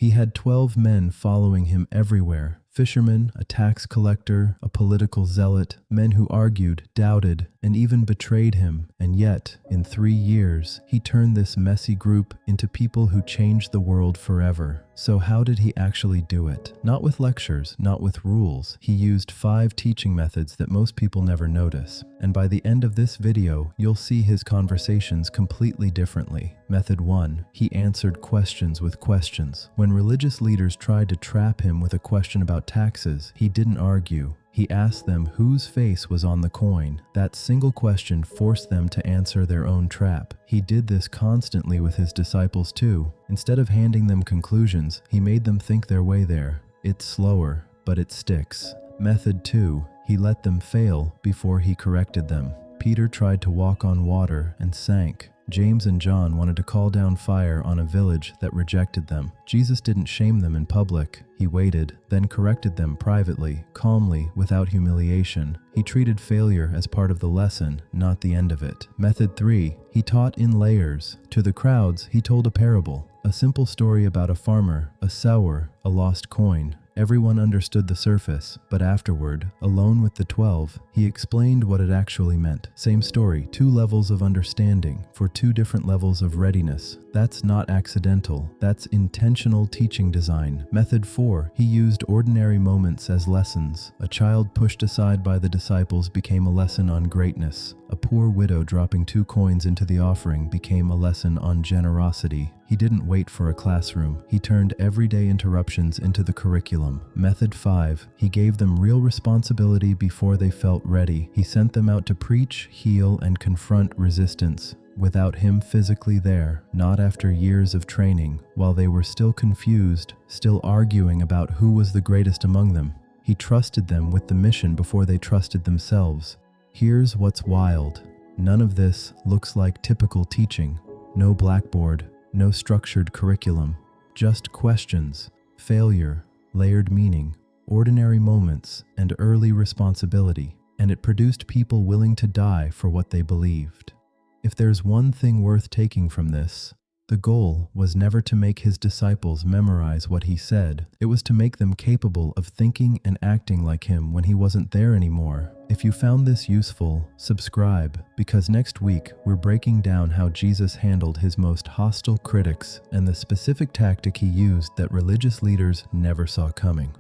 He had 12 men following him everywhere. Fishermen, a tax collector, a political zealot, men who argued, doubted, and even betrayed him. And yet, in 3 years, he turned this messy group into people who changed the world forever. So how did he actually do it? Not with lectures, not with rules. He used 5 teaching methods that most people never notice. And by the end of this video, you'll see his conversations completely differently. Method 1. He answered questions with questions. When religious leaders tried to trap him with a question about taxes, he didn't argue. He asked them whose face was on the coin. That single question forced them to answer their own trap. He did this constantly with his disciples too. Instead of handing them conclusions, he made them think their way there. It's slower, but it sticks. Method 2. He let them fail before he corrected them. Peter tried to walk on water and sank. James and John wanted to call down fire on a village that rejected them. Jesus didn't shame them in public. He waited, then corrected them privately, calmly, without humiliation. He treated failure as part of the lesson, not the end of it. Method 3. He taught in layers. To the crowds, he told a parable. A simple story about a farmer, a sower, a lost coin. Everyone understood the surface, but afterward, alone with the 12, he explained what it actually meant. Same story, 2 levels of understanding for 2 different levels of readiness. That's not accidental, that's intentional teaching design. Method 4, he used ordinary moments as lessons. A child pushed aside by the disciples became a lesson on greatness. A poor widow dropping 2 coins into the offering became a lesson on generosity. He didn't wait for a classroom. He turned everyday interruptions into the curriculum. Method 5. He gave them real responsibility before they felt ready. He sent them out to preach, heal, and confront resistance. Without him physically there, not after years of training, while they were still confused, still arguing about who was the greatest among them. He trusted them with the mission before they trusted themselves. Here's what's wild. None of this looks like typical teaching. No blackboard, no structured curriculum, just questions, failure, layered meaning, ordinary moments, and early responsibility. And it produced people willing to die for what they believed. If there's one thing worth taking from this, the goal was never to make his disciples memorize what he said. It was to make them capable of thinking and acting like him when he wasn't there anymore. If you found this useful, subscribe, because next week we're breaking down how Jesus handled his most hostile critics and the specific tactic he used that religious leaders never saw coming.